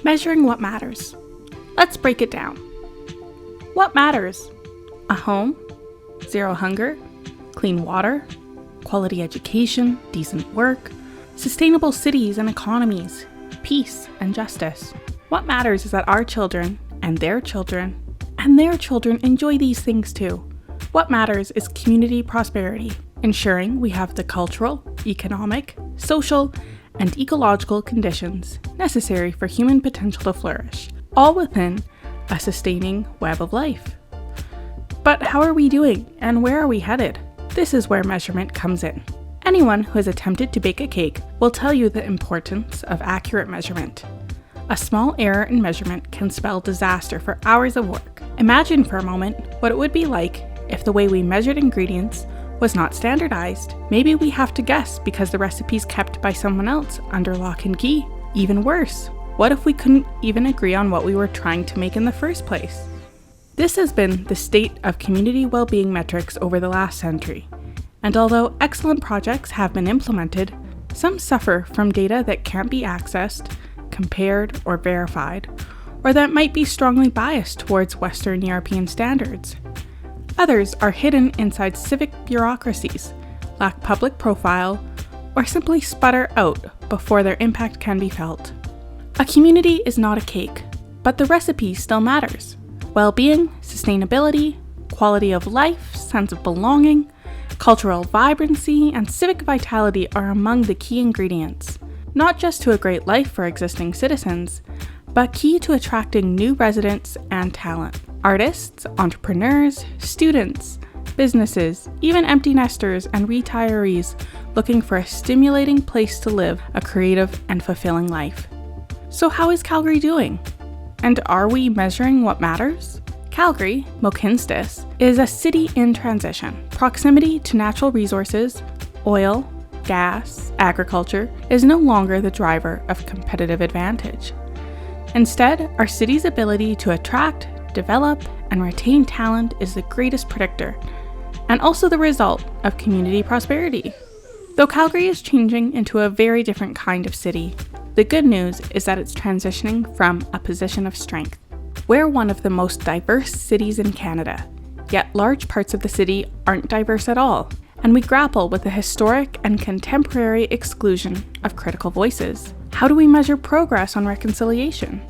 Measuring what matters. Let's break it down. What matters? A home, zero hunger, clean water, quality education, decent work, sustainable cities and economies, peace and justice. What matters is that our children and their children enjoy these things too. What matters is community prosperity, ensuring we have the cultural, economic, social, and ecological conditions necessary for human potential to flourish, all within a sustaining web of life. But how are we doing, and where are we headed? This is where measurement comes in. Anyone who has attempted to bake a cake will tell you the importance of accurate measurement. A small error in measurement can spell disaster for hours of work. Imagine for a moment what it would be like if the way we measured ingredients was not standardized. Maybe we have to guess because the recipe's kept by someone else under lock and key. Even worse, what if we couldn't even agree on what we were trying to make in the first place? This has been the state of community well-being metrics over the last century. And although excellent projects have been implemented, some suffer from data that can't be accessed, compared, or verified, or that might be strongly biased towards Western European standards. Others are hidden inside civic bureaucracies, lack public profile, or simply sputter out before their impact can be felt. A community is not a cake, but the recipe still matters. Well-being, sustainability, quality of life, sense of belonging, cultural vibrancy, and civic vitality are among the key ingredients, not just to a great life for existing citizens, but key to attracting new residents and talent. Artists, entrepreneurs, students, businesses, even empty nesters and retirees looking for a stimulating place to live a creative and fulfilling life. So how is Calgary doing? And are we measuring what matters? Calgary, Mohkinstsis, is a city in transition. Proximity to natural resources, oil, gas, agriculture, is no longer the driver of competitive advantage. Instead, our city's ability to attract, develop, and retain talent is the greatest predictor, and also the result of community prosperity. Though Calgary is changing into a very different kind of city, the good news is that it's transitioning from a position of strength. We're one of the most diverse cities in Canada, yet large parts of the city aren't diverse at all, and we grapple with the historic and contemporary exclusion of critical voices. How do we measure progress on reconciliation?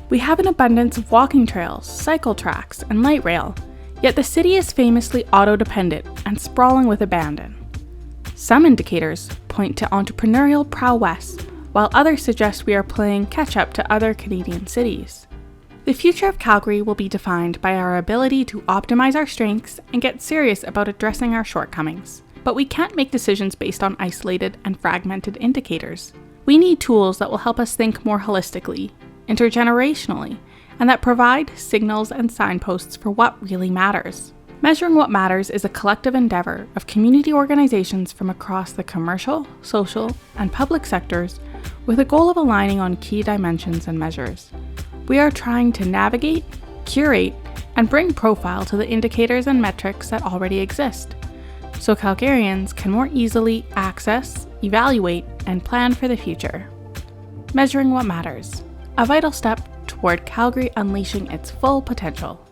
We have an abundance of walking trails, cycle tracks, and light rail, yet the city is famously auto-dependent and sprawling with abandon. Some indicators point to entrepreneurial prowess, while others suggest we are playing catch-up to other Canadian cities. The future of Calgary will be defined by our ability to optimize our strengths and get serious about addressing our shortcomings. But we can't make decisions based on isolated and fragmented indicators. We need tools that will help us think more holistically, intergenerationally, and that provide signals and signposts for what really matters. Measuring what matters is a collective endeavor of community organizations from across the commercial, social, and public sectors with a goal of aligning on key dimensions and measures. We are trying to navigate, curate, and bring profile to the indicators and metrics that already exist, so Calgarians can more easily access, evaluate, and plan for the future. Measuring what matters. A vital step toward Calgary unleashing its full potential.